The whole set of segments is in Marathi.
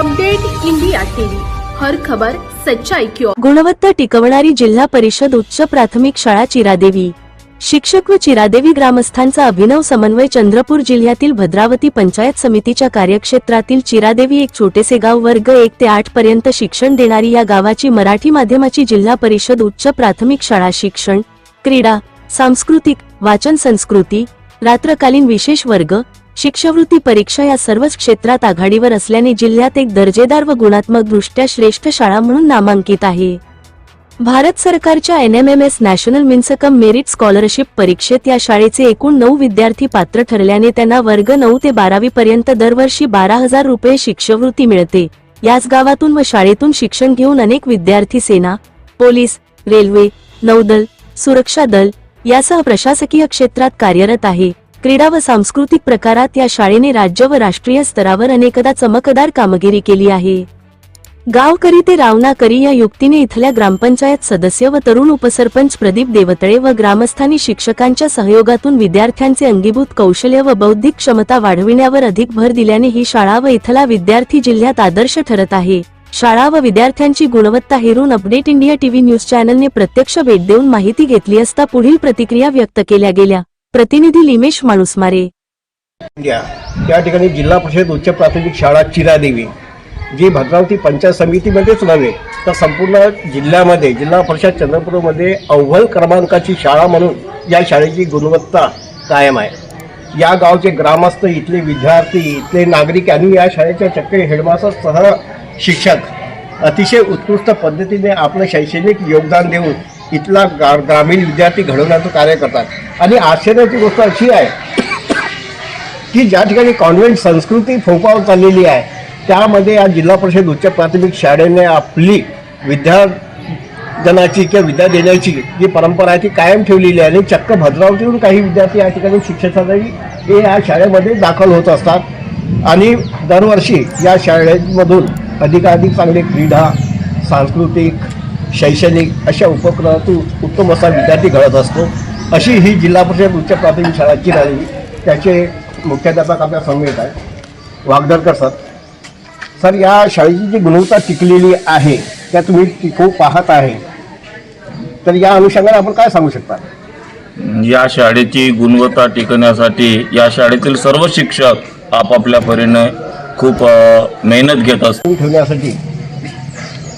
अपडेट इंडिया टीव्ही, हर खबर सच्चाई की ओर। गुणवत्ता टिकवणारी जिल्हा परिषद उच्च प्राथमिक शाळा चिरादेवी। शिक्षक व चिरादेवी ग्रामस्थांचा अभिनव समन्वय। चंद्रपूर जिल्ह्यातील भद्रावती पंचायत समितीच्या कार्यक्षेत्रातील चिरादेवी एक छोटेसे गाव वर्ग 1 ते 8 पर्यंत शिक्षण देणारी या गावाची मराठी माध्यमाची जिल्हा परिषद उच्च प्राथमिक शाळा शिक्षण, क्रीडा, सांस्कृतिक, वाचन संस्कृती, रात्रकालीन विशेष वर्ग, शिष्यवृत्ती परीक्षा या सर्वच क्षेत्रात आघाडीवर असल्याने जिल्ह्यात एक दर्जेदार व गुणात्मक दृष्ट्या श्रेष्ठ शाळा म्हणून नामांकित आहे। भारत सरकारच्या NMMS नॅशनल मिन्सकम मेरिट स्कॉलरशिप परीक्षेत या शाळेचे एकूण 9 विद्यार्थी पात्र ठरल्याने त्यांना वर्ग 9 ते 12वी पर्यंत दरवर्षी 12,000 रुपये शिष्यवृत्ती मिळते। याच गावातून व शाळेतून शिक्षण घेऊन अनेक विद्यार्थी सेना, पोलीस, रेल्वे, नौदल, सुरक्षा दल यासह प्रशासकीय क्षेत्रात कार्यरत आहे। क्रीडा व सांस्कृतिक प्रकारात या शाळेने राज्य व राष्ट्रीय स्तरावर अनेकदा चमकदार कामगिरी केली आहे। गावकरी ते रावणाकरी या युक्तीने इथल्या ग्रामपंचायत सदस्य व तरुण उपसरपंच प्रदीप देवतळे व ग्रामस्थांनी शिक्षकांच्या सहयोगातून विद्यार्थ्यांचे अंगीभूत कौशल्य व बौद्धिक क्षमता वाढविण्यावर अधिक भर दिल्याने ही शाळा व इथला विद्यार्थी जिल्ह्यात आदर्श ठरत आहे। शाळा व विद्यार्थ्यांची गुणवत्ता हेरून अपडेट इंडिया टीव्ही न्यूज चॅनलने प्रत्यक्ष भेट देऊन माहिती घेतली असता पुढील प्रतिक्रिया व्यक्त केल्या गेल्या। प्रतिनिधी लिमेश माणूसमारे। या ठिकाणी जिल्हा परिषद उच्च प्राथमिक शाळा चिरादेवी जी भद्रावती पंचायत समितीमध्येच नव्हे तर संपूर्ण जिल्ह्यामध्ये जिल्हा परिषद चंद्रपूरमध्ये अव्वल क्रमांकाची शाळा म्हणून या शाळेची गुणवत्ता कायम आहे। या गावचे ग्रामस्थ, इथले विद्यार्थी, इथले नागरिक यांनी या शाळेच्या चक्क हेडमास्टर शिक्षक अतिशय उत्कृष्ट पद्धतीने आपलं शैक्षणिक योगदान देऊन इथला ग्रामीण विद्यार्थी घडवण्याचं कार्य करतात। आणि आश्चर्याची गोष्ट अशी आहे की ज्या ठिकाणी कॉन्व्हेंट संस्कृती फोफावत चाललेली आहे त्यामध्ये या जिल्हा परिषद उच्च प्राथमिक शाळेने आपली विद्याजनाची किंवा विद्या देण्याची जी परंपरा आहे ती कायम ठेवलेली आहे। आणि चक्क भद्रावतीहून काही विद्यार्थी या ठिकाणी शिक्षणासाठी हे या शाळेमध्ये दाखल होत असतात आणि दरवर्षी या शाळेमधून अधिकाधिक चांगले क्रीडा, सांस्कृतिक, शैक्षणिक अशा उपक्रमातून उत्तम असा विद्यार्थी घडत असतो। अशी ही जिल्हा परिषद उच्च प्राथमिक शाळा चिरादेवी। त्याचे मुख्याध्यापक आपल्या समवेत आहेत वागदरकर सर। सर, या शाळेची जी गुणवत्ता टिकलेली आहे त्या तुम्ही टिकवू पाहत आहे तर या अनुषंगाने आपण काय सांगू शकता? या शाळेची गुणवत्ता टिकवण्यासाठी या शाळेतील सर्व शिक्षक आपापल्या परीने खूप मेहनत घेत असतात ठेवण्यासाठी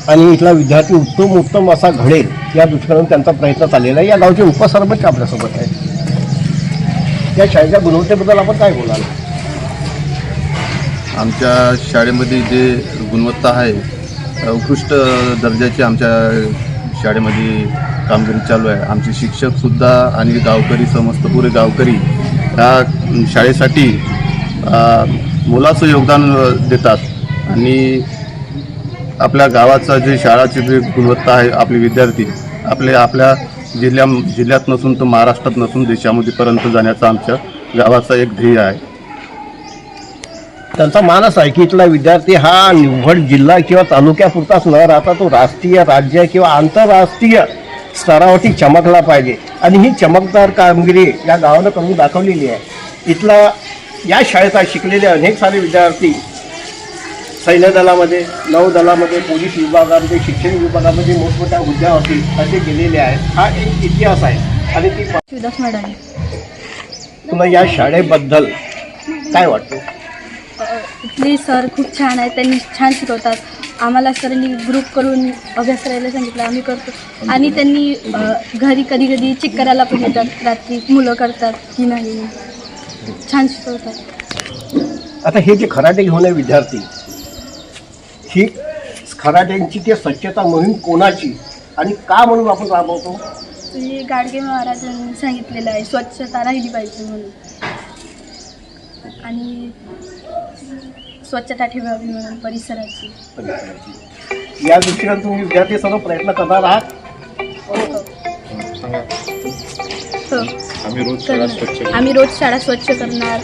आणि इथला विद्यार्थी उत्तम असा घडेल या दृष्टीने त्यांचा प्रयत्न चाललेला आहे। या गावचे उपसरपंच आपल्यासोबत आहेत। या शाळेच्या गुणवत्तेबद्दल आपण काय बोलाल? आमच्या शाळेमध्ये जे गुणवत्ता आहे उत्कृष्ट दर्जाची आमच्या शाळेमध्ये कामगिरी चालू आहे। आमचे शिक्षकसुद्धा आणि गावकरी, समस्त पुरे गावकरी या शाळेसाठी मोलाचं योगदान देतात आणि आपल्या गावाचा जे शाळाची जी गुणवत्ता आहे, आपले विद्यार्थी आपल्या जिल्ह्यात नसून तर महाराष्ट्रात नसून देशामध्ये पर्यंत जाण्याचा आमच्या गावाचा एक ध्येय आहे। त्यांचा मानस आहे की इथला विद्यार्थी हा निव्वळ जिल्हा किंवा तालुक्यापुरताच न राहता तो राष्ट्रीय, राज्य किंवा आंतरराष्ट्रीय स्तरावरती चमकला पाहिजे आणि ही चमकदार कामगिरी या गावानं करून दाखवलेली आहे। इथला या शाळेचा शिकलेले अनेक सारे विद्यार्थी सैन्य दलामध्ये, नौदलामध्ये, पोलीस विभागामध्ये, शिक्षण विभागामध्ये मोठमोठ्या हुद्द्यावरती असे गेलेले आहेत। हा एक इतिहास आहे आणि ती तुला या शाळेबद्दल काय वाटतं? इथले सर खूप छान आहेत, त्यांनी छान शिकवतात। आम्हाला सरांनी ग्रुप करून अभ्यास करायला सांगितलं, आम्ही करतो आणि त्यांनी घरी कधी कधी चेक करायला पण येतात रात्री, मुलं करतात की नाही, छान शिकवतात। आता हे जे खराटे घेऊन विद्यार्थी, ही खराट्यांची ते स्वच्छता मोहीम कोणाची आणि का म्हणून आपण राबवतो? म्हणजे गाडगे महाराजांनी सांगितलेलं आहे स्वच्छता राहिली पाहिजे म्हणून आणि स्वच्छता ठेवावी म्हणून परिसराची। या दृष्टीने तुम्ही विद्यार्थी सर्व प्रयत्न करणार आहात? आम्ही रोज शाळा स्वच्छ करणार।